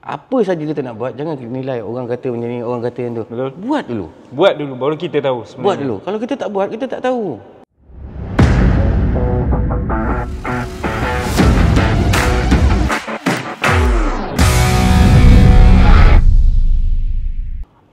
Apa saja kita nak buat, jangan nilai orang kata macam ni, orang kata yang tu. Betul. Buat dulu. Buat dulu baru kita tahu sebenarnya. Buat dulu. Kalau kita tak buat, kita tak tahu.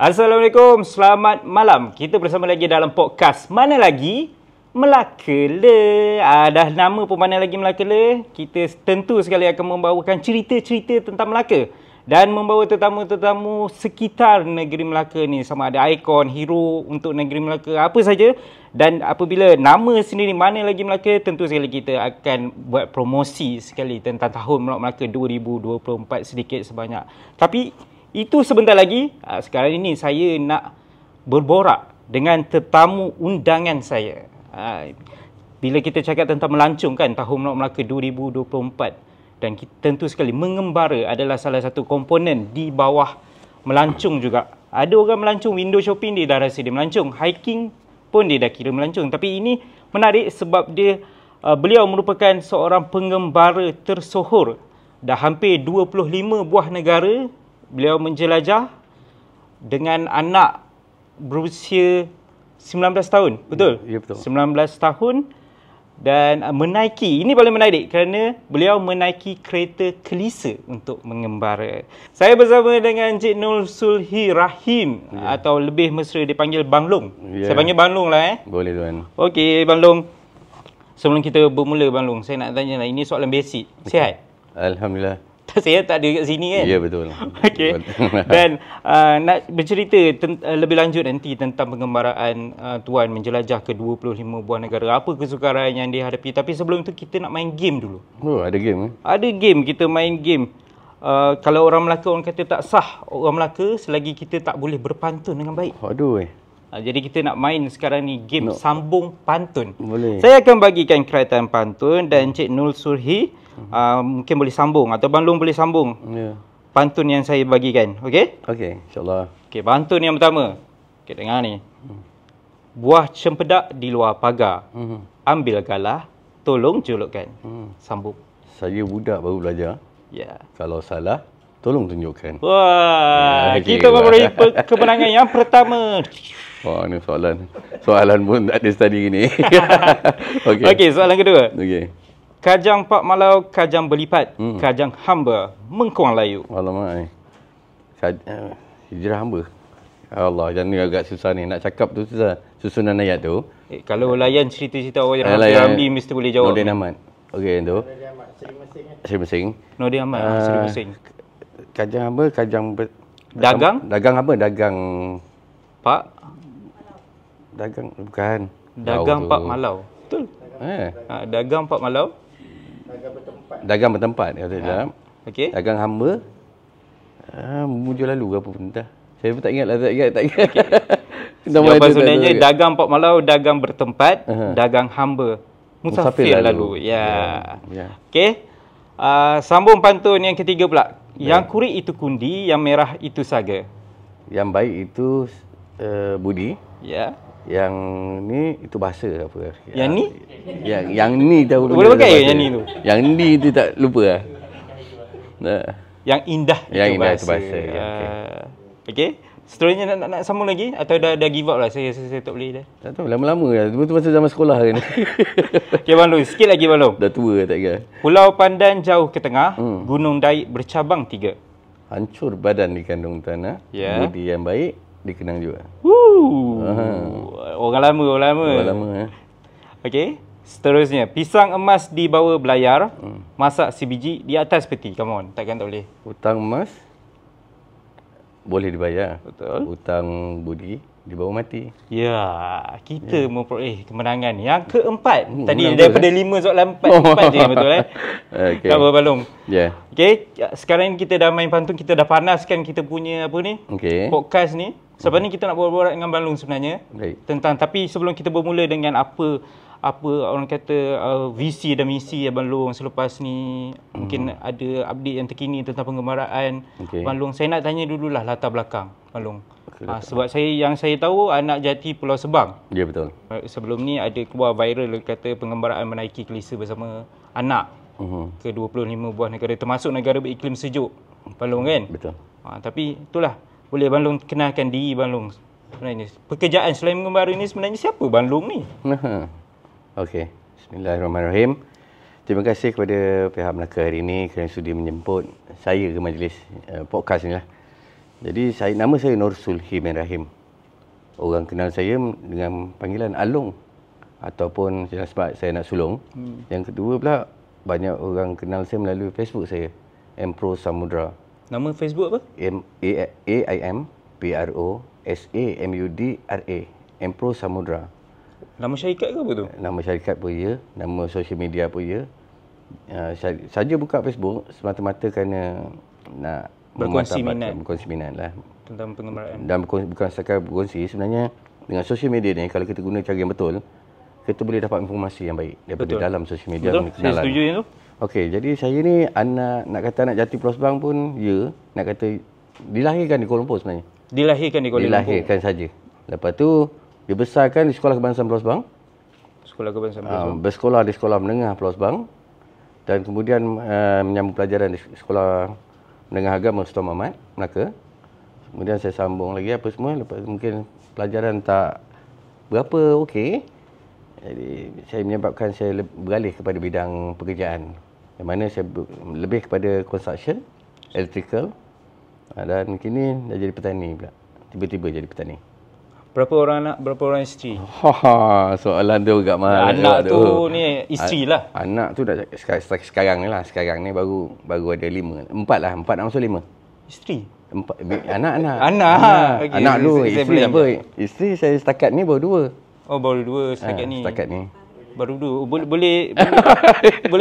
Assalamualaikum, selamat malam. Kita bersama lagi dalam podcast Mana Lagi Melaka Le. Dah nama pun Mana Lagi Melaka Le. Kita tentu sekali akan membawakan cerita-cerita tentang Melaka dan membawa tetamu-tetamu sekitar negeri Melaka ni, sama ada ikon, hero untuk negeri Melaka, apa saja. Dan apabila nama sendiri Mana Lagi Melaka, tentu sekali kita akan buat promosi sekali tentang Tahun Melaka 2024 sedikit sebanyak. Tapi itu sebentar lagi. Sekarang ini saya nak berborak dengan tetamu undangan saya. Bila kita cakap tentang melancongkan Tahun Melaka 2024, dan kita tentu sekali mengembara adalah salah satu komponen di bawah melancong juga. Ada orang melancong window shopping, dia dah rasa dia melancong. Hiking pun dia dah kira melancong. Tapi ini menarik sebab dia beliau merupakan seorang pengembara tersohor. Dah hampir 25 buah negara beliau menjelajah dengan anak berusia 19 tahun. Betul? Ya, betul. 19 tahun dan menaiki, ini paling menarik kerana beliau menaiki kereta kelisa untuk mengembara. Saya bersama dengan Encik Nur Sulhi Rahim, atau lebih mesra dipanggil Bang Long. Saya panggil Bang Long lah. Boleh tuan. Okey Bang Long, sebelum kita bermula Bang Long, saya nak tanya lah, ini soalan basic. Sihat? Alhamdulillah. Saya tak ada kat sini kan? Ya, betul. Okey. Dan nak bercerita lebih lanjut nanti tentang pengembaraan Tuan menjelajah ke 25 buah negara. Apa kesukaran yang dihadapi. Tapi sebelum tu kita nak main game dulu. Oh, ada game Ada game, kita main game. Kalau orang Melaka, orang kata tak sah orang Melaka selagi kita tak boleh berpantun dengan baik. Aduh. Jadi kita nak main sekarang ni game sambung pantun. Boleh. Saya akan bagikan keraitan pantun dan Encik Nur Sulhi mungkin boleh sambung atau Bang Long boleh sambung pantun yang saya bagikan. Okey? Okey, insyaAllah. Okey, pantun yang pertama. Okey, dengar ni. Buah cempedak di luar pagar. Ambil galah, tolong julukkan. Sambung. Saya budak baru belajar. Ya. Kalau salah, tolong tunjukkan. Wah, okey, kita memperoleh kemenangan yang pertama. Wah, ni soalan pun tak ada study gini. Okey. Okey, soalan kedua. Okey. Kajang Pak Malau, kajang berlipat, kajang hamba, mengkuang layu. Alamak. Hijrah hamba. Allah, yang ni agak susah ni. Nak cakap tu susah. Susunan ayat tu. Kalau layan cerita-cerita orang Ramli mesti boleh jawab. Nordin Ahmad. Okey, tu. Seri Mesing. Nordin Ahmad, Seri Mesing. Kajang hamba, Dagang? Dagang apa? Dagang Pak? Dagang, bukan. Dagang Pak Malau. Betul. Dagang Pak Malau. Dagang bertempat. Okey. Dagang hamba. Mujur lalu ke apa pun dah. Saya pun tak ingat lah. Tak ingat. Jawapan sebenarnya dagang Pak Malau, dagang bertempat, dagang hamba, musafir lalu. Ya. Okey. Sambung pantun yang ketiga pula. Yang kurik itu kundi, yang merah itu saga. Yang baik itu budi. Ya. Yang ni itu bahasa apa? Yang ni? Yang ni tahu. Boleh pakai yang ni tu. Yang ni tu tak lupa lah. Yang indah. Yang indah itu bahasa. Okey. Seterusnya nak sambung lagi atau dah give up lah? Saya tak boleh dah. Tak tahu, lama-lama lah. Itu masa zaman sekolah kan. Okey Bang Long, sikit lagi Bang Long. Dah tua tak kira. Pulau Pandan jauh ke tengah, Gunung Daik bercabang 3. Hancur badan di kandung tanah, budi yang baik dikenang juga. Orang lama. Okey. Seterusnya, pisang emas dibawa belayar, masak sebiji di atas peti. Come on, takkan tak boleh. Hutang emas boleh dibayar. Betul. Hutang budi dibawa mati. Ya, kita memperoleh kemenangan yang keempat. Tadi daripada 5 soalan 4 je, betul Okay. Tak apa Balong. Ya. Okey, sekarang kita dah main pantun, kita dah panaskan kita punya apa ni? Podcast ni. Sebab ni kita nak borak dengan Balong sebenarnya. Baik. Tapi sebelum kita bermula dengan apa orang kata visi dan misi Abang Long selepas ni, mungkin ada update yang terkini tentang pengembaraan Abang Long. Saya nak tanya dululah latar belakang Abang Long. Sebab yang saya tahu anak jati Pulau Sebang. Ya, betul. Sebelum ni ada keluar viral kata pengembaraan menaiki kelisa bersama anak ke 25 buah negara termasuk negara beriklim sejuk. Bang Long kan? Betul. Tapi itulah, boleh Bang Long kenalkan diri Bang Long sebenarnya. Pekerjaan selain mengembara ni sebenarnya siapa Bang Long ni? Okey. Bismillahirrahmanirrahim. Terima kasih kepada pihak Melaka hari ini kerana sudi menjemput saya ke majlis podcast ni lah. Jadi nama saya Nur Sulhi bin Rahim. Orang kenal saya dengan panggilan Along ataupun sebab saya nak sulung. Yang kedua pula, banyak orang kenal saya melalui Facebook saya, Empro Samudra. Nama Facebook apa? AIMPROSAMUDRA. Empro Samudra. Nama syarikat ke apa tu? Nama syarikat pun ya, nama sosial media pun ya. Saja buka Facebook semata-mata kerana nak berkongsi minat lah tentang pengembaraan. Dan bukan sekadar berkongsi, sebenarnya dengan sosial media ni, kalau kita guna cara yang betul, kita boleh dapat informasi yang baik daripada dalam sosial media. Betul, saya setuju yang tu. Okey, jadi saya ni nak kata anak jati Pulau Sebang pun ya, nak kata dilahirkan di Kuala Lumpur sebenarnya. Dilahirkan di Kuala Lumpur. Dilahirkan saja. Lepas tu dibesarkan di Sekolah Kebangsaan Pulau Sebang. Sekolah Kebangsaan Pulau Sebang. Bersekolah di Sekolah Menengah Pulau Sebang dan kemudian menyambung pelajaran di Sekolah Menengah Agama Sultan Mahmud, Melaka. Kemudian saya sambung lagi apa semua, lepas mungkin pelajaran tak berapa okey. Jadi saya menyebabkan saya beralih kepada bidang pekerjaan. Yang mana saya lebih kepada construction, electrical, dan kini dah jadi petani pula. Tiba-tiba jadi petani. Berapa orang anak, berapa orang isteri? Soalan tu agak mahal. Anak tu ni isteri lah. Anak tu dah sekarang ni lah. Sekarang ni baru ada 5. 4 lah. 4 nak masuk 5. Isteri? Anak. Okay. Anak dulu. Isteri apa? Isteri saya setakat ni baru 2. Oh, baru 2 setakat ni. Setakat ni. Baru 2. Boleh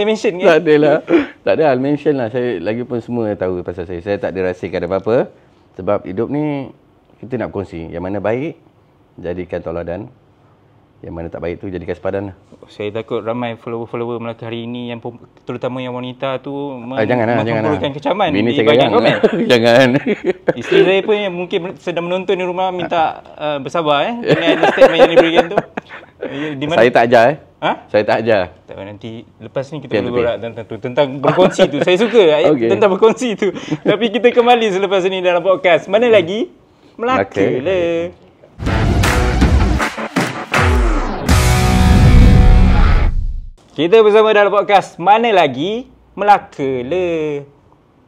mention ke? Tak ada lah. Tak ada hal mention lah. Saya lagi pun semua tahu pasal saya. Saya tak ada rahsiakan apa-apa. Sebab hidup ni kita nak berkongsi. Yang mana baik, jadikan tauladan. Yang mana tak baik tu jadikan sepadan lah. Saya takut ramai follower-follower Melaka hari ini, yang terutama yang wanita tu jangan kecaman bini di bahagian komen. Jangan. Isteri saya pun yang mungkin sedang menonton di rumah minta bersabar dengan statement yang diberikan tu. Di mana? Saya tak ajar Saya tak ajar. Tak, nanti lepas ni kita boleh borak tentang berkongsi tu. Saya suka tentang berkongsi tu. Tapi kita kembali selepas ini dalam podcast Mana Lagi Melaka Le. Kita bersama dalam podcast Mana Lagi Melaka Le.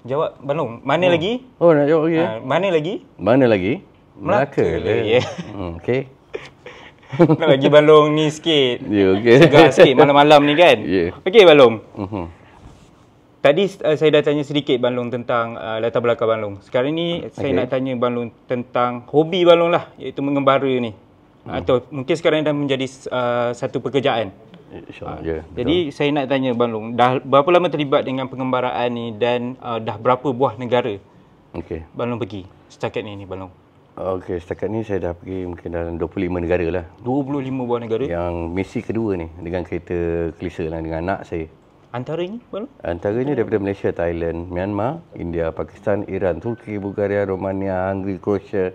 Jawab Bang Long, mana lagi? Oh, nak jawab lagi. Mana lagi? Mana lagi? Melaka Le. Okey. Nak bagi Bang Long ni sikit. Ya, okey. Segar sikit malam-malam ni kan? Ya. Okey Bang Long. Tadi saya dah tanya sedikit Bang Long tentang latar belakang Bang Long. Sekarang ni saya nak tanya Bang Long tentang hobi Bang Long lah, iaitu mengembara ni. Atau mungkin sekarang dah menjadi satu pekerjaan. Jadi saya nak tanya Bang Long, dah berapa lama terlibat dengan pengembaraan ni dan dah berapa buah negara Bang Long pergi setakat ni Bang Long? Okey, setakat ni saya dah pergi mungkin dalam 25 negara lah. 25 buah negara? Yang misi kedua ni dengan kereta Kelisa lah dengan anak saya. Antaranya Bang Long? Antaranya daripada Malaysia, Thailand, Myanmar, India, Pakistan, Iran, Turki, Bulgaria, Romania, Hungary, Croatia,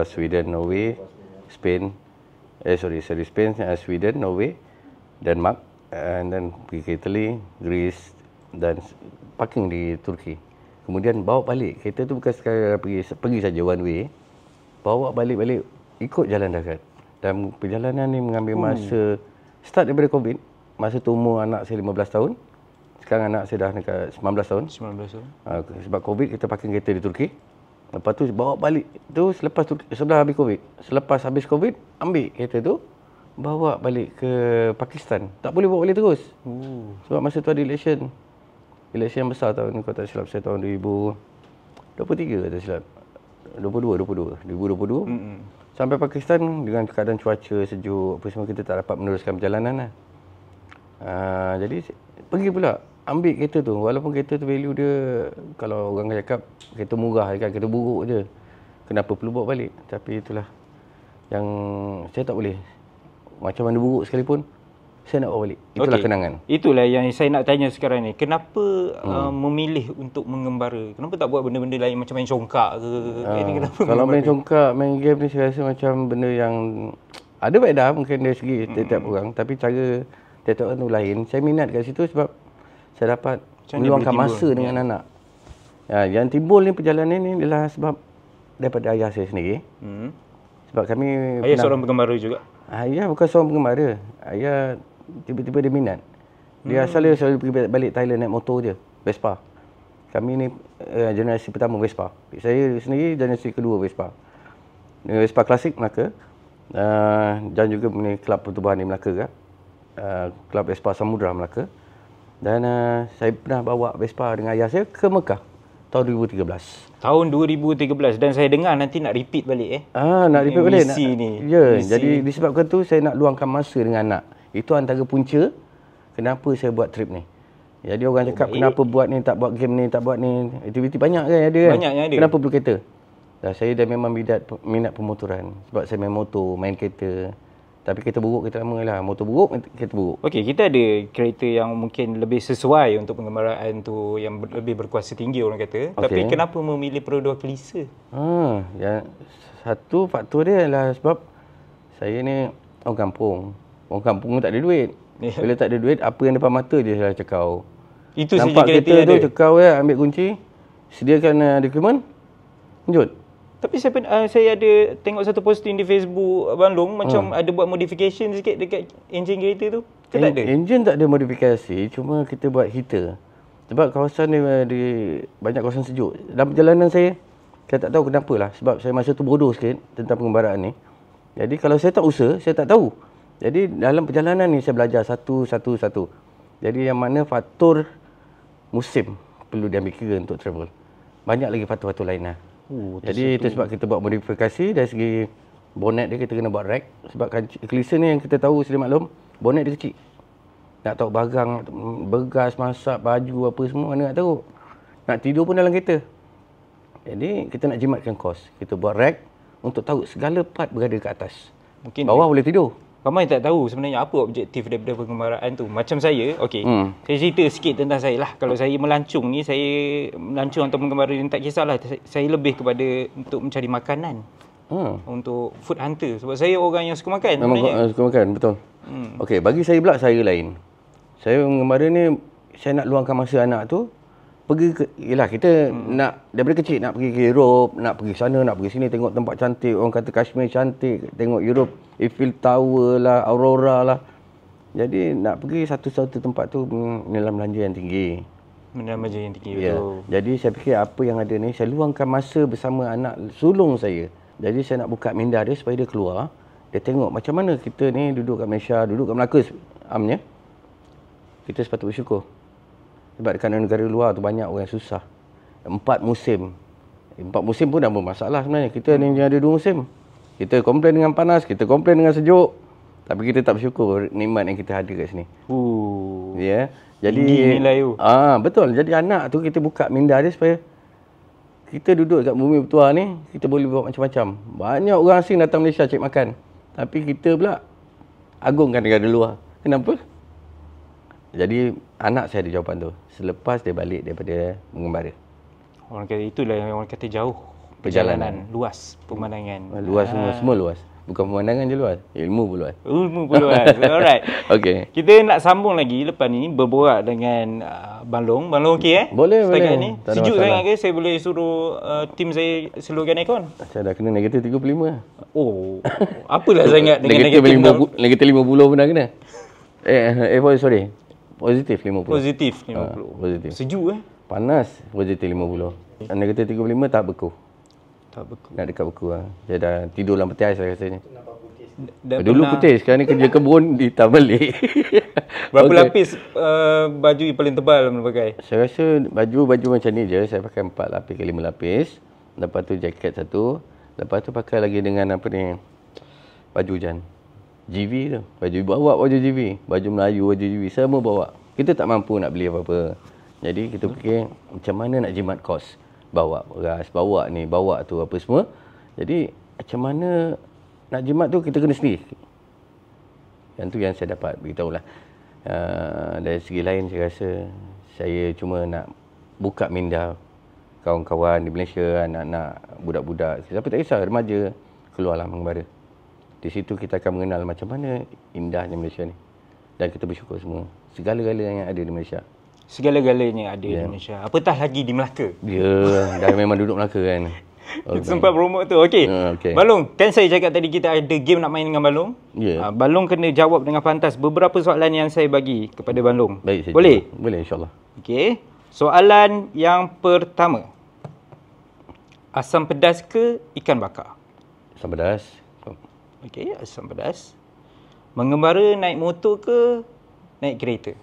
Sweden, Norway, Spain, Spain, Sweden, Norway, Denmark, and then pergi ke Italy, Greece dan parking di Turki. Kemudian bawa balik. Kereta tu bukan sekadar pergi saja one way. Bawa balik ikut jalan darat. Dan perjalanan ni mengambil masa start daripada COVID. Masa tu umur anak saya 15 tahun. Sekarang anak saya dah dekat 19 tahun. 19 tahun. Sebab COVID kita parking kereta di Turki. Lepas tu bawa balik tu sebelah habis COVID. Selepas habis COVID, ambil kereta tu bawa balik ke Pakistan. Tak boleh bawa balik terus. Sebab masa tu ada election yang besar tahun ni, kalau tak silap saya tahun 2023 tak silap. 2022. Sampai Pakistan dengan keadaan cuaca sejuk apa semua, kita tak dapat meneruskan perjalanan lah. Jadi pergi pula ambil kereta tu, walaupun kereta tu value dia, kalau orang cakap kereta murah kan, kereta buruk je, kenapa perlu bawa balik? Tapi itulah yang saya tak boleh. Macam mana buruk sekalipun, saya nak bawa balik. Itulah kenangan. Itulah yang saya nak tanya sekarang ni. Kenapa memilih untuk mengembara? Kenapa tak buat benda-benda lain macam main congkak ke? Kalau main congkak, main game ni saya rasa macam benda yang ada faedah mungkin dari segi tiap-tiap orang. Tapi cara tiap-tiap orang tu lain. Saya minat kat situ sebab saya dapat meluangkan masa dengan anak. Yang timbul ni perjalanan ni adalah sebab daripada ayah saya sendiri. Sebab kami Ayah seorang penggembara juga. Ayah bukan seorang penggembara. Ayah tiba-tiba dia minat. Dia asalnya selalu pergi balik Thailand naik motor je, Vespa. Kami ni generasi pertama Vespa. Saya sendiri generasi kedua Vespa. Vespa klasik Melaka. Dan juga ni kelab pertubuhan di Melaka kan. Kelab Vespa Samudra Melaka. Dan saya pernah bawa Vespa dengan ayah saya ke Mekah tahun 2013. Tahun 2013 dan saya dengar nanti nak repeat balik Nak repeat balik. Misi ni. Ya, Misi. jadi disebabkan tu saya nak luangkan masa dengan anak. Itu antara punca kenapa saya buat trip ni. Jadi orang cakap kenapa buat ni, tak buat game ni, tak buat ni. Aktiviti banyak kan ada kan. Banyak yang ada. Kenapa perlu kereta? Saya dah memang minat pemotoran. Sebab saya main motor, main kereta. Tapi kereta buruk kita lama lah. Motor buruk, kereta buruk. Okey, kita ada kereta yang mungkin lebih sesuai untuk penggembaraan tu, yang lebih berkuasa tinggi orang kata. Tapi kenapa memilih produk Kelisa? Yang satu faktor dia adalah sebab saya ni orang kampung. Orang kampung pun tak ada duit. Bila tak ada duit, apa yang depan mata je saya cekau. Itu nampak saja kereta kereta tu cekau ya, ambil kunci, sediakan dokumen, lanjut. Tapi saya ada tengok satu posting di Facebook Abang Long macam ada buat modification sikit dekat enjin kereta tu. Ke tak ada? Enjin tak ada modifikasi, cuma kita buat heater. Sebab kawasan ni banyak kawasan sejuk. Dalam perjalanan saya tak tahu kenapa lah. Sebab saya masa tu bodoh sikit tentang pengembaraan ni. Jadi kalau saya tak usaha, saya tak tahu. Jadi dalam perjalanan ni saya belajar satu. Jadi yang mana faktor musim perlu diambil kira untuk travel. Banyak lagi faktor-faktor lain lah. Jadi itu sebab kita buat modifikasi dari segi bonnet dia, kita kena buat rack. Sebab Kelisa ni yang kita tahu sedia maklum, bonnet dia kecil. Nak tahu barang, bergas, masak, baju apa semua mana nak tahu. Nak tidur pun dalam kereta. Jadi kita nak jimatkan kos. Kita buat rack untuk tahu segala part berada ke atas. Mungkin bawah boleh tidur. Ramai tak tahu sebenarnya apa objektif daripada pengembaraan tu. Macam saya, saya cerita sikit tentang saya lah. Kalau saya melancong ni, saya melancong atau penggembara ni tak kisahlah. Saya lebih kepada untuk mencari makanan. Untuk food hunter. Sebab saya orang yang suka makan. Memang suka makan, betul. Okey, bagi saya pula saya lain. Saya penggembara ni, saya nak luangkan masa anak tu. Yelah kita nak daripada kecil nak pergi ke Europe, nak pergi sana, nak pergi sini, tengok tempat cantik. Orang kata Kashmir cantik, tengok Europe, Eiffel Tower lah, Aurora lah. Jadi nak pergi satu-satu tempat tu dalam belanja yang tinggi. Dalam belanja yang tinggi, betul. Jadi saya fikir apa yang ada ni, saya luangkan masa bersama anak sulung saya. Jadi saya nak buka minda dia supaya dia keluar. Dia tengok macam mana kita ni duduk kat Malaysia, duduk kat Melaka amnya. Kita sepatut bersyukur. Sebab dekat negara luar tu banyak orang yang susah. 4 musim. 4 musim pun dah bermasalah sebenarnya. Kita ni ada 2 musim. Kita komplain dengan panas, kita komplain dengan sejuk. Tapi kita tak bersyukur nikmat yang kita ada kat sini. Ya. Jadi tinggi nilai tu. Betul. Jadi anak tu kita buka minda dia supaya kita duduk kat bumi bertuah ni, kita boleh buat macam-macam. Banyak orang asing datang Malaysia cari makan. Tapi kita pula agungkan negara luar. Kenapa? Jadi anak saya ada jawapan tu. Selepas dia balik daripada mengembara. Orang kata itulah yang orang kata jauh. Perjalanan luas, pemandangan. Luas semua luas. Bukan pemandangan je luas, ilmu pun luas. Ilmu pun luas. Alright. Okey. Kita nak sambung lagi lepas ni berborak dengan Bang Long. Bang Long okey Boleh, setakat boleh. ni. Sejuk sangat ke saya boleh suruh tim saya slowkan aircon? Saya dah kena negatif 35. Oh. Apalah sangat dengan negatif 50 pun dah kena. Sorry. Positif 50. Positif 50. Positif. Sejuk Panas positif 50. Negatif 35 tak beku. Tak beku. Nak dekat beku lah. Saya dah tidur dalam peti ais saya rasanya. Pernah... Dulu putih, sekarang ni kerja kebun dihitam balik. Berapa lapis baju yang paling tebal anda pakai? Saya rasa baju macam ni je. Saya pakai 4 lapis ke 5 lapis. Lepas tu jaket satu. Lepas tu pakai lagi dengan apa ni, baju hujan. GV tu. Bawa baju GV. Baju Melayu, baju GV. Semua bawa. Kita tak mampu nak beli apa-apa. Jadi kita fikir macam mana nak jimat kos. Bawa beras, bawa ni, bawa tu apa semua. Jadi macam mana nak jimat tu kita kena sendiri. Yang tu yang saya dapat beritahu lah. Dari segi lain saya rasa saya cuma nak buka minda kawan-kawan di Malaysia, anak-anak, budak-budak. Siapa tak kisah, remaja, keluarlah mengembara. Di situ kita akan mengenal macam mana indahnya Malaysia ni. Dan kita bersyukur semua. Segala-gala yang ada di Malaysia. Segala-galanya ada di Malaysia. Apatah lagi di Melaka. Dia dah memang duduk Melaka kan. Kita sempat promote tu. Okey. Okay. Balong, kan saya cakap tadi kita ada game nak main dengan Balong. Ya. Balong kena jawab dengan pantas beberapa soalan yang saya bagi kepada Balong. Baik, saya Boleh? cuba. Boleh, insyaAllah. Okey. Soalan yang pertama. Asam pedas ke ikan bakar? Asam pedas. Okey, asam pedas. Mengembara naik motor ke naik kereta?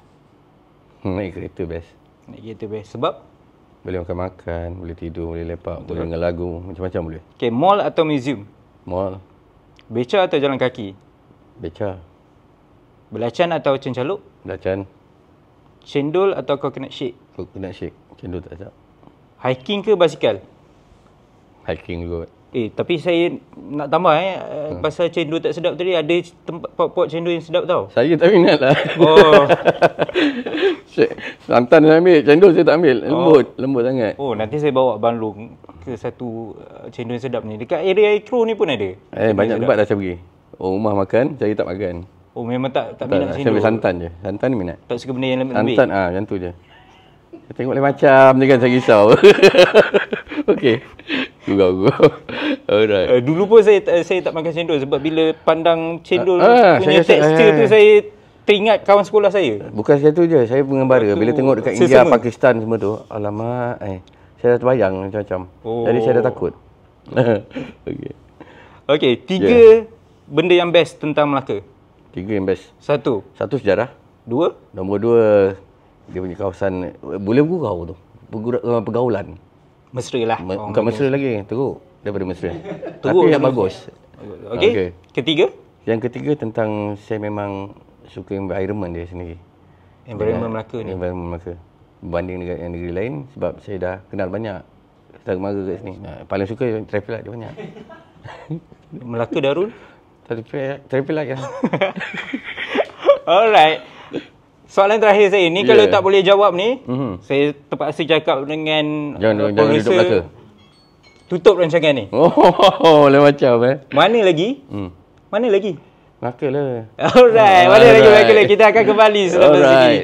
Naik kereta best. Naik kereta best. Sebab? Boleh makan-makan, boleh tidur, boleh lepak, boleh dengar lagu, macam-macam boleh. Okey, mall atau museum? Mall, Beca atau jalan kaki? beca, Belacan atau cencaluk? belacan, Cendol atau coconut shake? coconut shake, cendol tak sedap. Hiking ke basikal? Hiking juga. Tapi saya nak tambah pasal cendol tak sedap tadi, ada tempat pot cendol yang sedap tau. Saya tak minat lah. Oh. Santan saya ambil, cendol saya tak ambil. Lembut sangat. Oh, nanti saya bawa Balong ke satu cendol yang sedap ni. Dekat area Ikro ni pun ada. Banyak tempat dah saya pergi. Rumah makan, saya tak makan. Oh, memang tak Tak, minat saya cendol. ambil santan je. Santan ni minat. Tak suka benda yang lembut-lembut. Santan macam tu je. Saya tengok lain macam je kan, saya risau. Okey. Gurau. Alright. Dulu pun saya tak makan cendol sebab bila pandang cendol saya punya rasa- tekstur tu saya teringat kawan sekolah saya. Bukan satu je, saya mengembara. Bila tengok dekat India, sesama. Pakistan semua tu, alamak, saya dah terbayang macam-macam. Oh. Jadi saya dah takut. Okey. Okey, 3 benda yang best tentang Melaka. 3 yang best. 1, Satu, sejarah. 2, Nombor 2, dia punya kawasan boleh bergurau tu. Pergaulan. mesra lah. Bukan mesra lagi, teruk daripada mesra. Teruk Tapi yang daripada bagus. Okey. Okey. Ketiga, Yang ketiga tentang saya memang suka environment dia sendiri. environment Melaka ni. Environment Melaka. Berbanding dengan yang negeri lain sebab saya dah kenal banyak saudara mara kat sini. Paling suka traffic light dia banyak. Melaka Darul. Traffic light kan. Alright. Soalan terakhir saya ni, kalau tak boleh jawab ni, saya terpaksa cakap dengan Jangan duduk Melaka. tutup rancangan ni. Oh, lain macam Mana lagi? Mana lagi? Melaka lah. Alright, mana lagi Melaka? Kita akan kembali selepas ini.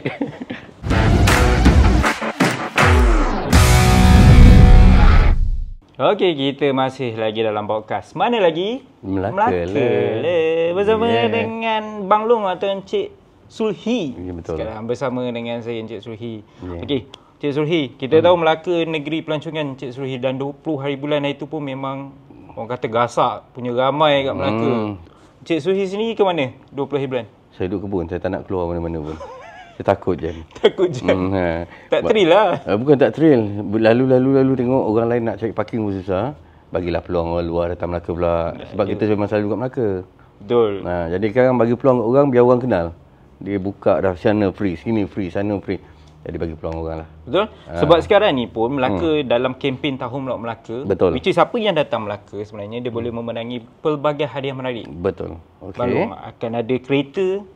Okey, kita masih lagi dalam podcast. Mana lagi? Melaka lah. Bersama dengan Bang Long atau Encik Sulhi. Ya, betul. Sekarang bersama dengan saya Encik Sulhi. Ya. Okey, Encik Sulhi, kita tahu Melaka negeri pelancongan Encik Sulhi, dan 20 hari bulan itu pun memang orang kata gasak, punya ramai kat Melaka. Encik Sulhi sendiri ke mana 20 hari bulan? Saya duduk kebun, saya tak nak keluar mana-mana pun. Saya takut je. Takut je. Tak thrill lah. Bukan tak thrill. Lalu tengok orang lain nak cari parking pun susah. Bagilah peluang orang luar datang Melaka pula. Sebab kita memang selalu kat Melaka. Betul. Jadi sekarang bagi peluang orang biar orang kenal. Dia buka dah sana free, sini free, sana free. Jadi bagi peluang orang lah. Betul? Sebab sekarang ni pun Melaka dalam kempen Tahun Melawat Melaka. Betul. Which is siapa yang datang Melaka sebenarnya dia boleh memenangi pelbagai hadiah menarik. Betul. Okey. Balong akan ada kereta.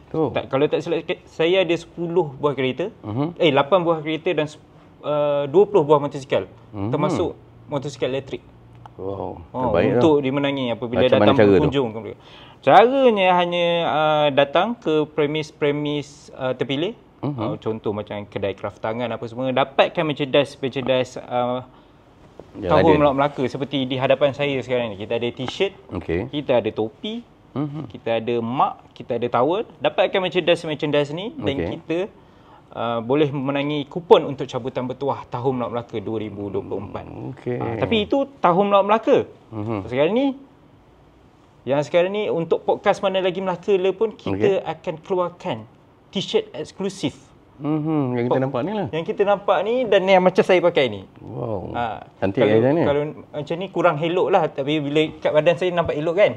Tu. Kalau tak silap saya ada 10 buah kereta. 8 buah kereta dan 20 buah motosikal. Termasuk motosikal elektrik. Wow. Terbaik Untuk dimenangi apabila Macam mana datang cara berkunjung ke mereka. Caranya hanya datang ke premis-premis terpilih. Contoh macam kedai kraft tangan apa semua, dapatkan merchandise Tahun Melawat Melaka seperti di hadapan saya sekarang ni. Kita ada t-shirt, kita ada topi, kita ada mak, kita ada towel. Dapatkan merchandise ni dan kita boleh memenangi kupon untuk cabutan bertuah Tahun Melawat Melaka 2024. Tapi itu Tahun Melawat Melaka. Sekarang ni untuk podcast Mana Lagi Melaka le pun kita akan keluarkan t-shirt eksklusif. Yang kita nampak ni lah. Yang kita nampak ni dan yang macam saya pakai ni. Wow. Cantik macam ni. Kalau macam ni kurang elok lah, tapi bila kat badan saya nampak elok kan.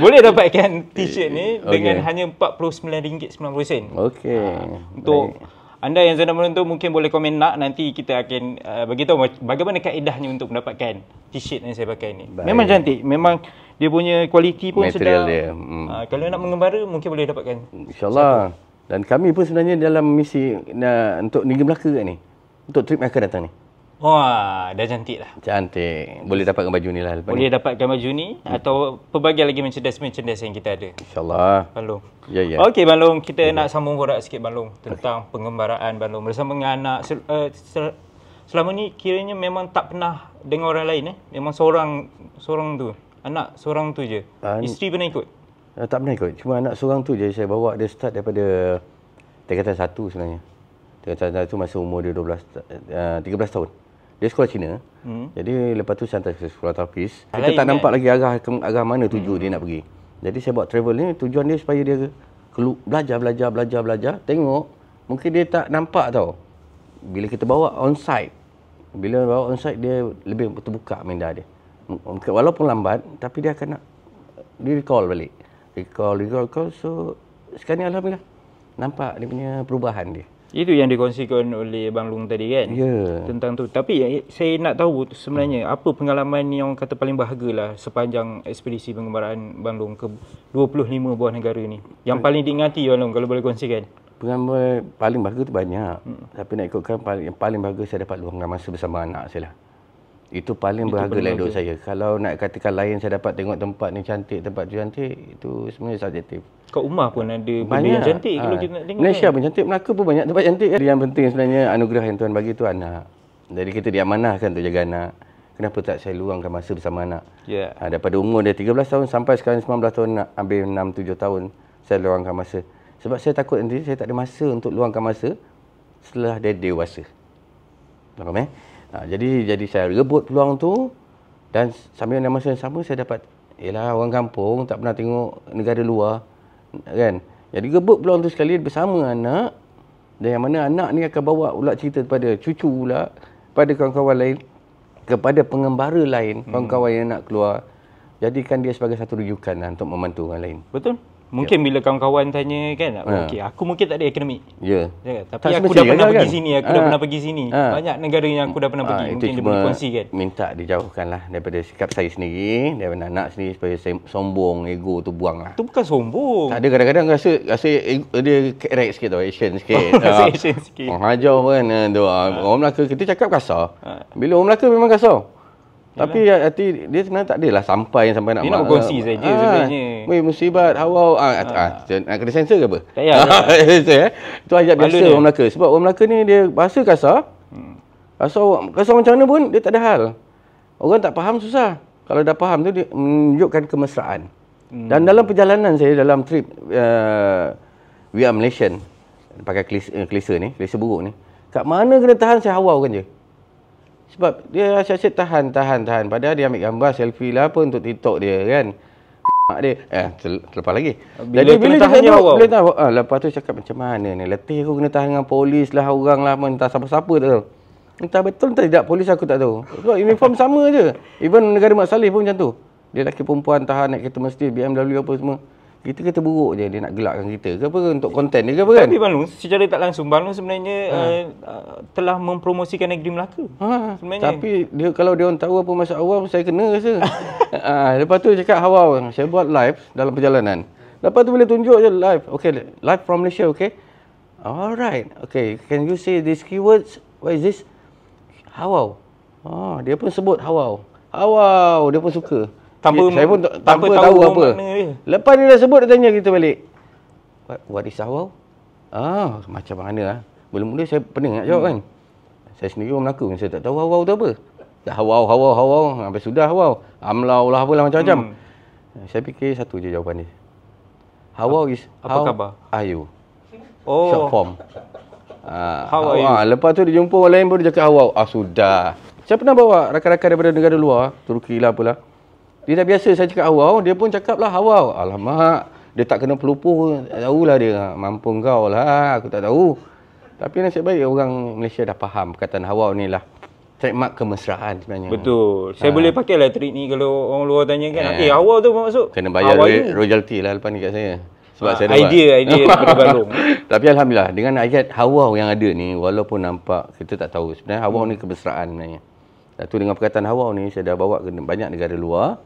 Boleh dapatkan t-shirt ni dengan hanya RM49.90. Okey. Untuk anda yang sedang menonton mungkin boleh komen nak, nanti kita akan bagi tahu bagaimana kaedahnya untuk mendapatkan t-shirt yang saya pakai ni. Memang cantik, memang dia punya kualiti pun material sedap. dia. Kalau nak mengembara mungkin boleh dapatkan. InsyaAllah. Dan kami pun sebenarnya dalam misi untuk Negeri Melaka kat ni. Untuk trip yang akan datang ni. Wah, dah cantik lah. Cantik. Boleh dapatkan baju ni lah lepas Boleh ni. dapatkan baju ni atau pelbagai lagi merchandise yang kita ada. InsyaAllah. Bang Long. Ya, ya. Okey Bang Long, kita nak sambung borak sikit Bang Long tentang pengembaraan Bang Long bersama dengan anak. Selama ni kiranya memang tak pernah dengan orang lain Memang seorang tu. Anak seorang tu je. Isteri pernah ikut? Tak pernah ikut. Cuma anak seorang tu je saya bawa dia start daripada tingkatan 1 sebenarnya. Tingkatan 1 masa umur dia 13 tahun. Dia sekolah Cina. Jadi lepas tu saya hantar ke sekolah Tafis. Kita tak nampak lagi arah mana tuju dia nak pergi. Jadi saya buat travel ni tujuan dia supaya dia belajar. Tengok mungkin dia tak nampak tau. Bila kita bawa on site. Bila bawa on site dia lebih terbuka minda dia. Walaupun lambat tapi dia akan nak recall balik. Recall. So sekarang ni alhamdulillah nampak dia punya perubahan dia. Itu yang dikongsikan oleh Bang Long tadi kan? Ya. Tentang tu. Tapi saya nak tahu sebenarnya apa pengalaman yang kata paling bahagia lah sepanjang ekspedisi pengembaraan Bang Long ke 25 buah negara ni. Yang paling diingati Bang Long kalau boleh kongsikan. Pengalaman paling bahagia tu banyak. Tapi nak ikutkan yang paling bahagia saya dapat luangkan masa bersama anak saya lah. Itu paling berharga dalam hidup saya. Kalau nak katakan lain saya dapat tengok tempat ni cantik, tempat tu cantik, itu sebenarnya subjektif. Kat rumah pun ada benda yang cantik kalau kita nak tengok. Malaysia pun cantik, Melaka pun banyak tempat cantik. Yang penting sebenarnya anugerah yang Tuhan bagi tu anak. Jadi kita diamanahkan untuk jaga anak. Kenapa tak saya luangkan masa bersama anak? Ya. Daripada umur dia 13 tahun sampai sekarang 19 tahun nak ambil 6-7 tahun saya luangkan masa. Sebab saya takut nanti saya tak ada masa untuk luangkan masa setelah dia dewasa. Faham jadi saya rebut peluang tu dan sambil dalam masa yang sama saya dapat orang kampung tak pernah tengok negara luar kan. Jadi rebut peluang tu sekali bersama anak dan yang mana anak ni akan bawa pula cerita kepada cucu pula, pada kawan-kawan lain, kepada pengembara lain, kawan-kawan yang nak keluar. Jadikan dia sebagai satu rujukan untuk membantu orang lain. Betul. Mungkin bila kawan-kawan tanya kan, okey aku mungkin tak ada akademik. Ya. Tapi aku dah pernah pergi sini, aku dah pernah pergi sini. Banyak negara yang aku dah pernah pergi. Mungkin dia boleh kongsikan. Minta dijauhkanlah daripada sikap saya sendiri, daripada anak sendiri supaya sombong, ego tu buanglah. Tu bukan sombong. Tak ada, kadang-kadang rasa dia kerek sikit tau, action sikit. Action sikit. Hajar kan tu. Orang Melaka kita cakap kasar. Bila orang Melaka memang kasar. Tapi hati dia sebenarnya tak adalah sampai nak dia nak berkongsi saja sebenarnya. Weh musibat hawau nak kena sensor ke apa? Tak payah. Itu ayat biasa orang Melaka. Sebab orang Melaka ni dia bahasa kasar. Kasar macam mana pun dia tak ada hal. Orang tak faham susah. Kalau dah faham tu dia menunjukkan kemesraan. Dan dalam perjalanan saya dalam trip We Are Malaysian pakai klisa buruk ni. Kat mana kena tahan saya hawau kan je. Sebab dia asyik tahan. Padahal dia ambil gambar selfie lah apa untuk TikTok dia kan. Dia terlepas lagi. Bila tahan dia awal. Lepas tu cakap macam mana ni. Letih aku kena tahan dengan polis lah orang lah. Entah siapa-siapa tak tahu. Entah betul entah tidak polis aku tak tahu. Sebab uniform sama je. Even negara Mat Saleh pun macam tu. Dia lelaki perempuan tahan naik kereta mesti BMW apa semua. Kita buruk je dia nak gelakkan kita ke apa untuk konten dia ke apa kan. Tapi Bang Long secara tak langsung Bang Long sebenarnya telah mempromosikan negeri Melaka. Sebenarnya. Tapi dia kalau dia orang tahu apa masa awal saya kena rasa. Lepas tu cakap hawau saya buat live dalam perjalanan. Lepas tu bila tunjuk je live. Okay, live from Malaysia, okay. Alright. Okay, can you say these keywords? What is this? Hawau. Dia pun sebut hawau. Hawau, dia pun suka. Saya pun tanpa tahu apa. Lepas dia dah sebut, dia tanya kita balik. What is hawau? Macam mana lah. Mula-mula saya pening nak jawab kan. Saya sendiri orang Melaka, saya tak tahu hawau tu apa. Dah hawau. Sampai sudah hawau. Amlau lah apalah macam-macam. Saya fikir satu je jawapan dia. Hawau is apa khabar? Are you? Oh. Short form. How are you? Lepas tu dia jumpa orang lain baru dia cakap hawau. Sudah. Saya pernah bawa rakan-rakan daripada negara luar, Turki lah apalah. Dia dah biasa saya cakap hawau, dia pun cakap lah hawau. Alamak, dia tak kena pelupuh, tak tahulah dia. Mampu kau lah, aku tak tahu. Tapi nasib baik orang Malaysia dah faham perkataan hawau ni lah trademark kemesraan sebenarnya. Betul. Saya boleh pakai lah trik ni kalau orang luar tanya kan. Hawau tu apa maksud? Kena bayar royalty lah lepas ni kat saya. Sebab saya idea daripada Bang Long. Tapi alhamdulillah dengan ayat hawau yang ada ni walaupun nampak kita tak tahu sebenarnya hawau ni kemesraan sebenarnya. Lepas tu dengan perkataan hawau ni saya dah bawa ke banyak negara luar.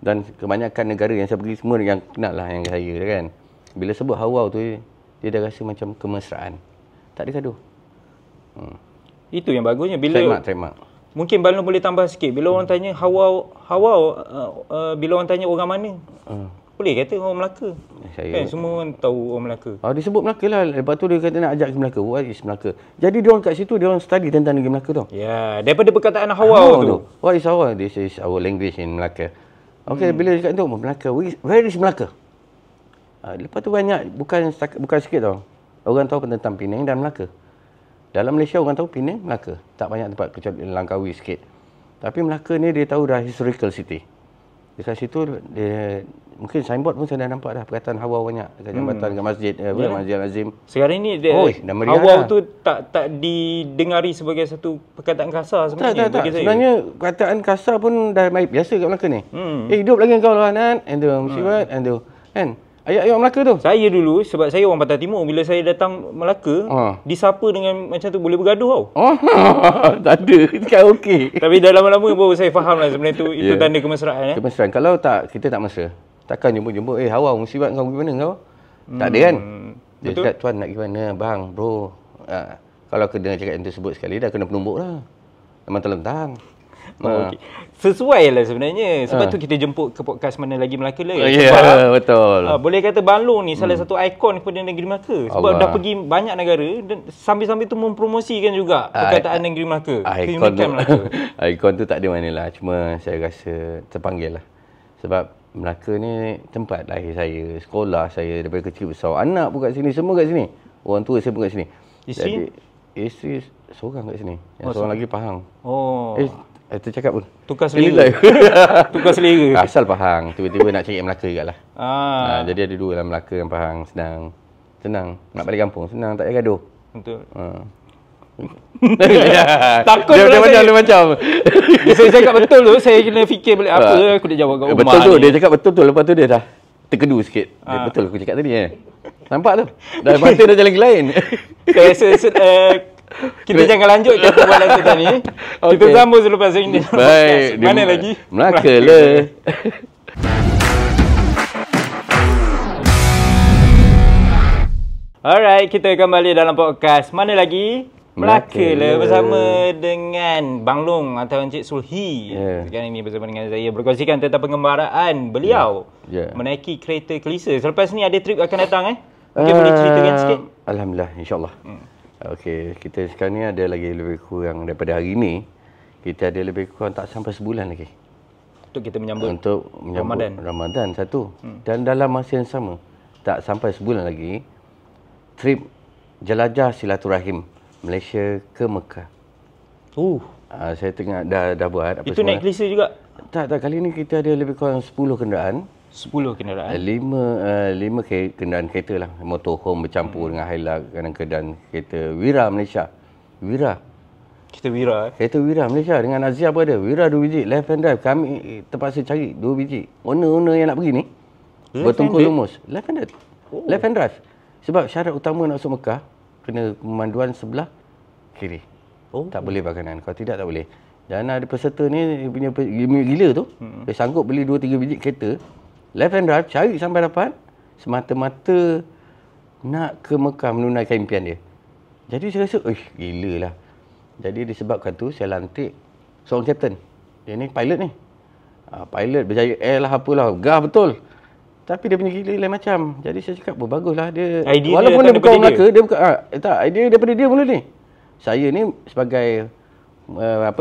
Dan kebanyakan negara yang saya pergi semua yang kenal lah yang saya kan. Bila sebut hawau tu dia dah rasa macam kemesraan. Tak ada gaduh. Itu yang bagusnya bila trademark. Mungkin Balong boleh tambah sikit. Bila orang tanya bila orang tanya orang mana? Boleh kata orang Melaka. Kan semua orang tahu orang Melaka. Dia sebut Melaka lah. Lepas tu dia kata nak ajak ke Melaka. What is Melaka? Jadi dia orang kat situ, dia orang study tentang negeri Melaka tau. Ya, daripada perkataan Hawau tu. What is Hawau? This is our language in Melaka. Okay, bila dia kata Melaka, where is Melaka? Lepas tu banyak, bukan sikit tau. Orang tahu tentang Penang dan Melaka. Dalam Malaysia orang tahu Penang, Melaka. Tak banyak tempat kecuali Langkawi sikit. Tapi Melaka ni dia tahu dah historical city. Dekat situ dia mungkin signboard pun saya dah nampak dah perkataan Hawau banyak dekat jambatan dekat masjid Masjid Al-Azim. Sekarang ni Hawau tu tak didengari sebagai satu perkataan kasar sebenarnya tak. Sebenarnya perkataan kasar pun dah biasa kat Melaka ni. Hidup lagi kau lah Nan. And tu musibat and tu kan. Ayat-ayat Melaka tu. Saya dulu, sebab saya orang Pantai Timur, bila saya datang Melaka, disapa dengan macam tu, boleh bergaduh tau. Tak ada. Kan okey. Tapi dah lama-lama baru saya faham lah sebenarnya itu tanda kemesraan. Kemesraan. Kalau kita tak mesra, takkan jumpa, Hawau, musibat kau pergi mana kau? Tak ada kan? Dia cakap, tuan nak pergi mana? Bang, bro. Kalau kena cakap yang tersebut sekali, dah kena penumbuk lah. Memang terlentang. Okay. Sesuai lah sebenarnya. Sebab tu kita jemput ke podcast Mana Lagi Melaka lah. Ya, betul. Boleh kata Balong ni salah satu ikon kepada negeri Melaka. Sebab dah pergi banyak negara dan sambil-sambil tu mempromosikan juga perkataan negeri Melaka. Ikon tu tak ada mana lah. Cuma saya rasa terpanggil lah. Sebab Melaka ni tempat lahir saya, sekolah saya daripada kecil besar. Anak pun kat sini, semua kat sini. Orang tua saya pun kat sini. Isteri seorang kat sini. Yang seorang lagi Pahang. Itu cakap pun. Tukar selera. Tukar selera. Asal Pahang. Tiba-tiba nak cari Melaka juga lah. Jadi ada dua lah, Melaka dan Pahang. Senang. Nak balik kampung. Senang. Tak payah gaduh. Betul. Takut dia macam. Saya cakap betul tu, saya kena fikir balik apa aku nak jawab kat rumah. Betul tu, dia cakap betul tu. Lepas tu dia dah terkedu sikit. Betul aku cakap tadi. Nampak tu? Dah mata dah jalan ke lain. Saya rasa kita jangan lanjut ke perbualan kita ni. Kita sambung selepas ini. Baik. Mana lagi? Melaka lah. Alright, kita kembali dalam podcast Mana Lagi? Melaka lah bersama dengan Bang Long atau Encik Sulhi. Sekarang ini bersama dengan saya berkongsikan tentang pengembaraan beliau menaiki kereta kelisa. Selepas ni ada trip akan datang Mungkin boleh ceritakan sikit? Alhamdulillah, insyaAllah. Okey, kita sekarang ni ada lagi lebih kurang daripada hari ni. Kita ada lebih kurang tak sampai sebulan lagi. Untuk kita menyambut Ramadan satu. Dan dalam masa yang sama, tak sampai sebulan lagi, trip jelajah silaturahim Malaysia ke Mekah. Saya tengah dah buat apa itu semua. Naik kelisa juga? Tak, kali ni kita ada lebih kurang 10 kenderaan. 10 kenderaan? 5 kenderaan kereta lah. Motorhome bercampur dengan Hilux dan kereta Wira Malaysia. Kereta Wira Malaysia dengan Azia pun ada. Wira 2 biji. Left hand drive. Kami terpaksa cari 2 biji. Owner yang nak pergi ni bertungkus lumus. Left hand drive. Sebab syarat utama nak masuk Mekah, kena pemanduan sebelah kiri. Tak boleh kanan. Kalau tidak, tak boleh. Dan ada peserta ni punya gila tu. Dia sanggup beli 2-3 biji kereta. Left hand drive, cari sampai dapat. Semata-mata nak ke Mekah menunaikan impian dia. Jadi saya rasa, gila lah. Jadi disebabkan tu, saya lantik seorang kapten. Dia ni pilot ni. Pilot Berjaya Air lah apalah. Gah betul. Tapi dia punya gila lain macam. Jadi saya cakap, baguslah dia. Idea walaupun dia bukan orang Melaka, dia bukan idea daripada dia mula ni. Saya ni sebagai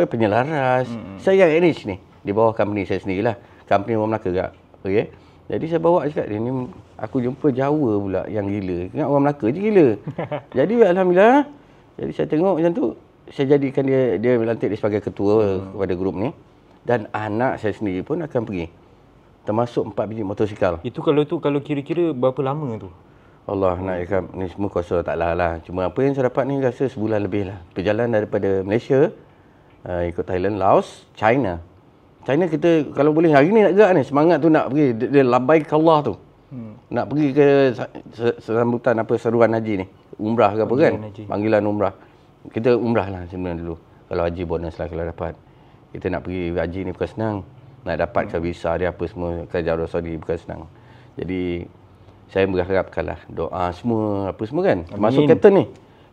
penyelaras. Saya yang arrange ni di bawah company saya sendirilah. Company orang Melaka juga. Okey. Jadi saya bawa cakap dia ni, aku jumpa Jawa pula yang gila. Ingat orang Melaka je gila. Jadi alhamdulillah. Jadi saya tengok macam tu, saya jadikan dia lantik dia sebagai ketua kepada grup ni. Dan anak saya sendiri pun akan pergi. Termasuk 4 biji motosikal. Itu kalau kira-kira berapa lama tu? Allah nak cakap, ni semua kuasa taklah lah. Cuma apa yang saya dapat ni rasa sebulan lebih lah. Perjalanan daripada Malaysia, ikut Thailand, Laos, China. China kita kalau boleh hari ni nak gerak ni. Semangat tu nak pergi. Dia labbaik Allah tu. Nak pergi ke sambutan seruan haji ni. Umrah ke apa kan? Panggilan umrah. Kita umrah lah sebenarnya dulu. Kalau haji bonus lah kalau dapat. Kita nak pergi haji ni bukan senang. Nak dapatkan visa dia apa semua. Kerja Arab Saudi bukan senang. Jadi saya berharapkanlah doa semua apa semua kan. Termasuk kapten ni.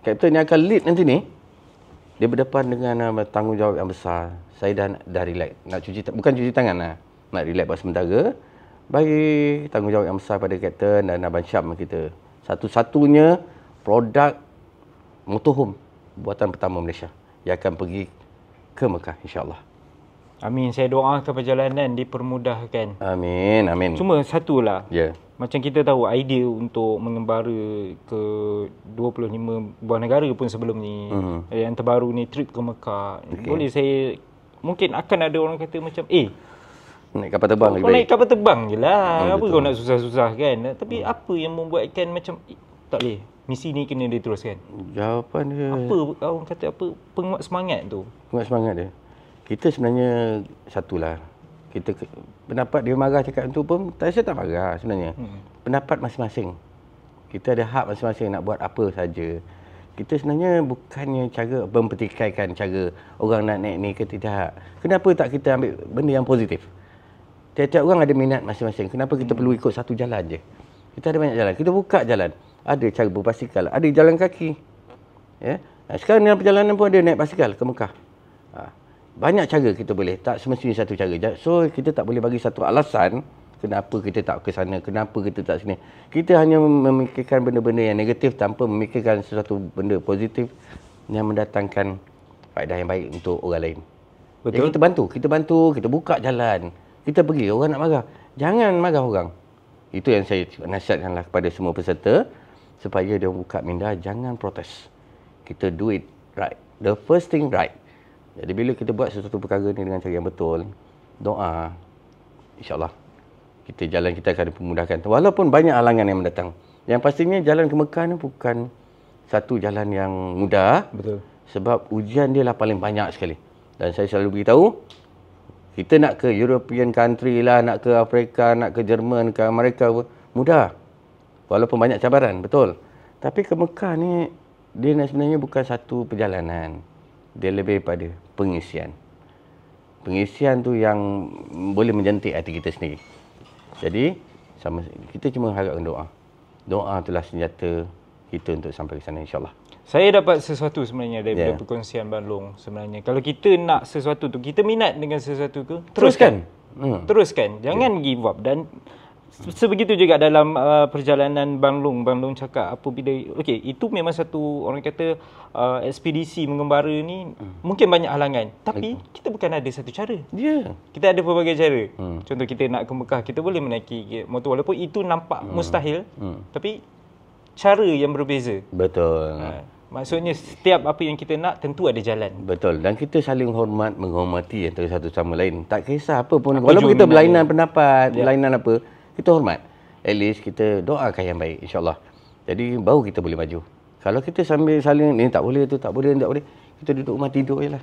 Kapten yang akan lead nanti ni. dia berdepan dengan tanggungjawab yang besar. Saya dah relax. Nak bukan cuci tangan lah. Nak relax buat sementara. Bagi tanggungjawab yang besar pada Kapten dan Abang Syam kita. Satu-satunya produk motorhome buatan pertama Malaysia yang akan pergi ke Mekah, insyaAllah. Amin. Saya doakan perjalanan dipermudahkan. Amin, amin. Cuma satulah. Ya. Macam kita tahu idea untuk mengembara ke 25 buah negara pun sebelum ni. Yang terbaru ni trip ke Mekah. Okay. Boleh saya, mungkin akan ada orang kata macam naik kapal terbang lagi kau baik. naik kapal terbang je lah. Apa betul. kau nak susah-susah kan? Tapi apa yang membuatkan macam tak boleh, misi ni kena diteruskan? Jawapan dia, Apa orang kata apa penguat semangat tu? penguat semangat dia. Kita sebenarnya satulah. Pendapat dia marah cakap tu pun, saya tak marah sebenarnya. Pendapat masing-masing. Kita ada hak masing-masing nak buat apa saja. Kita sebenarnya bukannya cara mempertikaikan cara orang nak naik ni ke tidak. Kenapa tak kita ambil benda yang positif? Tiap-tiap orang ada minat masing-masing. Kenapa kita perlu ikut satu jalan je? Kita ada banyak jalan. Kita buka jalan. Ada cara berbasikal, ada jalan kaki. Ya. Sekarang dalam perjalanan pun ada naik basikal ke Mekah. Banyak cara kita boleh. Tak semestinya satu cara. So, kita tak boleh bagi satu alasan kenapa kita tak ke sana, kenapa kita tak sini. Kita hanya memikirkan benda-benda yang negatif tanpa memikirkan sesuatu benda positif yang mendatangkan faedah yang baik untuk orang lain. Betul. Jadi kita bantu, kita buka jalan. Kita pergi, orang nak marah. Jangan marah orang. Itu yang saya nasihatkanlah kepada semua peserta supaya dia buka minda, jangan protes. Kita do it right. The first thing right. Jadi bila kita buat sesuatu perkara ni dengan cara yang betul, doa, insyaAllah jalan kita akan dipermudahkan. Walaupun banyak halangan yang mendatang. Yang pastinya jalan ke Mekah ni bukan satu jalan yang mudah. Betul. Sebab ujian dia lah paling banyak sekali. Dan saya selalu beritahu, kita nak ke European country lah, nak ke Afrika, nak ke Jerman, ke Amerika pun mudah. Walaupun banyak cabaran, betul. Tapi ke Mekah ni, dia sebenarnya bukan satu perjalanan. Dia lebih pada pengisian. Pengisian tu yang boleh menjentik hati kita sendiri. Jadi, kita cuma harapkan doa. Doa itulah senjata kita untuk sampai ke sana, insyaAllah. Saya dapat sesuatu sebenarnya daripada perkongsian Bang Long sebenarnya. Kalau kita nak sesuatu tu, kita minat dengan sesuatu tu, teruskan. Teruskan. Jangan give up. Dan sebegitu juga dalam perjalanan Bang Long. Bang Long cakap apabila, okey, itu memang satu orang kata ekspedisi mengembara ni mungkin banyak halangan. Tapi kita bukan ada satu cara. Ya. Kita ada pelbagai cara. Contoh kita nak ke Mekah, kita boleh menaiki motor walaupun itu nampak mustahil. Tapi cara yang berbeza. Betul. Maksudnya setiap apa yang kita nak tentu ada jalan. Betul. Dan kita saling menghormati antara satu sama lain. Tak kisah apa pun. Walaupun kita berlainan pendapat, berlainan apa, kita hormat. At least kita doakan yang baik, insyaAllah. Jadi baru kita boleh maju. Kalau kita sambil saling, ni tak boleh, tu tak boleh, ni tak boleh, kita duduk rumah tidur je lah.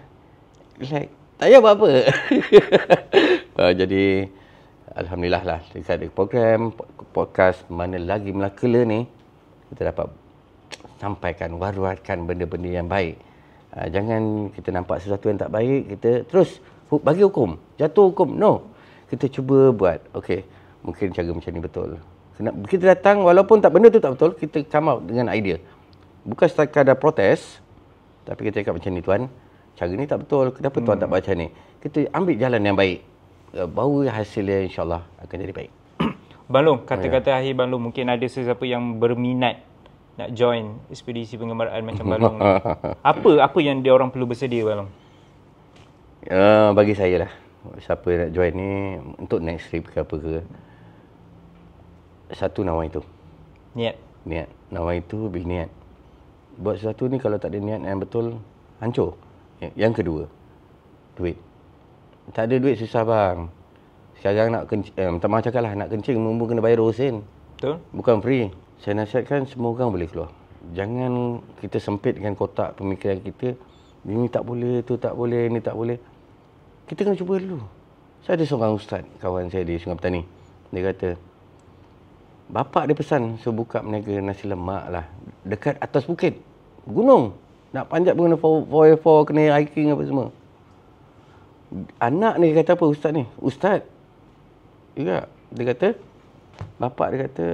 Relax. Tak payah buat apa. Jadi alhamdulillah lah, dekat program podcast Mana Lagi Melaka ni, kita dapat sampaikan, wariskan benda-benda yang baik. Jangan kita nampak sesuatu yang tak baik, kita terus bagi hukum, jatuh hukum. No. Kita cuba buat. Okey, mungkin cara macam ni betul. Kita datang, walaupun benda tu tak betul, kita come out dengan idea. Bukan sekadar protes, tapi kita cakap macam ni, tuan, cara ni tak betul, kenapa tuan tak baca ni? Kita ambil jalan yang baik. Baru hasilnya insyaAllah akan jadi baik. Bang Long, kata-kata akhir Bang Long, mungkin ada sesiapa yang berminat nak join ekspedisi pengembaraan macam Bang Long ni. Apa yang dia orang perlu bersedia, Bang Long? Bagi saya lah, siapa nak join ni untuk next trip ke apa ke, satu nawa itu. Niat. Nawa itu berniat. Buat sesuatu ni kalau tak ada niat yang betul, hancur. Yang kedua, duit. Tak ada duit susah bang. Sekarang nak minta maaf cakap lah, nak kencing pun kena bayar 2 sen. Betul. Bukan free. Saya nasihatkan semua orang boleh keluar. Jangan kita sempitkan kotak pemikiran kita. Ini tak boleh, tu tak boleh, ni tak boleh. Kita kena cuba dulu. Saya ada seorang ustaz, kawan saya di Sungai Petani. Dia kata, bapak dia pesan suruh buka meniaga nasi lemak lah. Dekat atas bukit. Gunung. Nak panjat pun kena 4x4, kena hiking apa semua. Anak ni kata apa ustaz ni? Ustaz. Juga. Dia kata, bapak dia kata,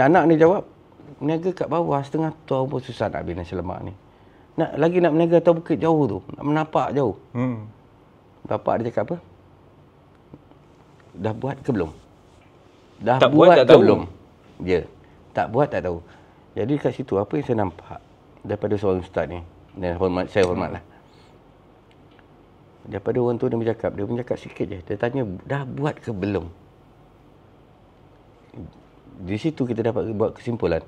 anak ni jawab, meniaga kat bawah setengah tahun pun susah nak habis nasi lemak ni. nak menaga atas bukit jauh tu. Nak menapak jauh. Bapak dia cakap apa? Dah buat ke belum? Dah Tak buat buat, tak ke tahu. belum? Dia. Tak buat, tak tahu. Jadi kat situ apa yang saya nampak daripada seorang ustaz ni, dan saya hormatlah. Daripada orang tu dia bercakap sikit je. Dia tanya, dah buat ke belum? Di situ kita dapat buat kesimpulan.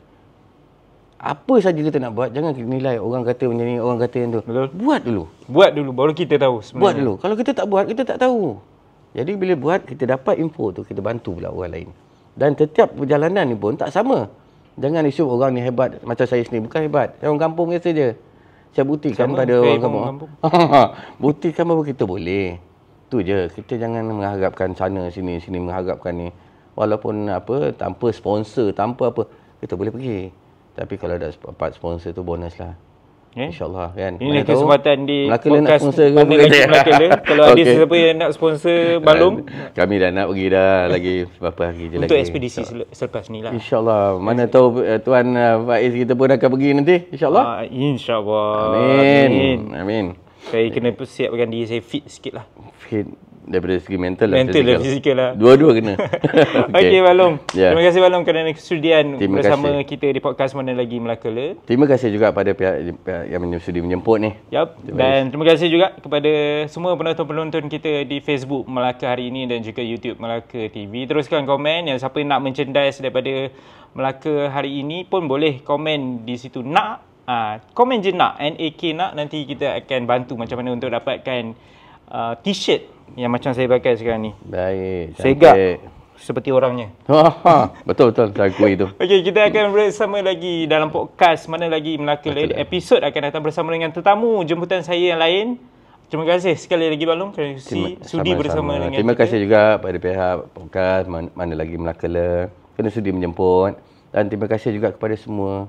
Apa saja kita nak buat, jangan nilai orang kata macam ni, orang kata yang tu. Betul. Buat dulu. Buat dulu, baru kita tahu sebenarnya. Buat dulu. Kalau kita tak buat, kita tak tahu. Jadi bila buat, kita dapat info tu, kita bantu pula orang lain. Dan setiap perjalanan ni pun tak sama. Jangan isu orang ni hebat macam saya sendiri. Bukan hebat. Saya orang kampung biasa je. Saya buktikan Sama, pada saya orang pun kampung. orang kampung. Buktikan bahawa kita boleh. Tu je. Kita jangan mengharapkan sana, sini mengharapkan ni. Walaupun apa, tanpa sponsor, tanpa apa, kita boleh pergi. Tapi kalau ada dapat sponsor tu bonus lah. InsyaAllah kan. Ini kesempatan di Melaka nak podcast sponsor ke Mana apa Lagi kata? Melaka Le. Kalau ada Okey. sesiapa yang nak sponsor balung Kami dah nak pergi dah lagi beberapa hari je untuk lagi. ekspedisi selepas ni lah. InsyaAllah. Mana tahu Tuan Faiz kita pun akan pergi nanti. InsyaAllah. InsyaAllah. Amin. Saya kena persiapkan diri saya fit sikit lah. Fit daripada segi mental dan Mental dan fizikal lah. Dua-dua kena. Okey Balong. Ya. Terima kasih Balong kerana kesudian Terima bersama kasih. kita di podcast Mana Lagi Melaka Le. Terima kasih juga pada pihak yang sudi menjemput ni. Yap. Dan terima kasih juga kepada semua penonton-penonton kita di Facebook Melaka hari ini dan juga YouTube Melaka TV. Teruskan komen. Yang siapa nak merchandise daripada Melaka hari ini pun boleh komen di situ nak. Komen je nak. NAK nak. Nanti kita akan bantu macam mana untuk dapatkan t-shirt yang macam saya pakai sekarang ni. Baik. Segak seperti orangnya. Betul. Saya akui tu. Okey, kita akan bersama lagi dalam podcast Mana Lagi Melaka Le. Episod akan datang bersama dengan tetamu jemputan saya yang lain. Terima kasih sekali lagi Balong kerana sudi bersama dengan Terima kita. kasih juga pada pihak podcast Mana Lagi Melaka Le kerana sudi menjemput, dan terima kasih juga kepada semua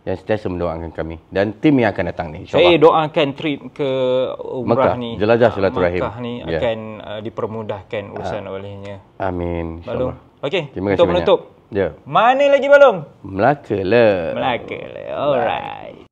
yang sentiasa mendoakan kami dan tim yang akan datang ni, insyaAllah. Saya doakan trip ke umrah Mekah, ni, jelajah silaturahim. Mekah ni Ya. akan dipermudahkan urusan olehnya. Amin, Balong. insyaAllah. Okey, Terima kasih untuk menutup. Ya. Mana lagi Balong? Melaka Le. Melaka Le. Alright.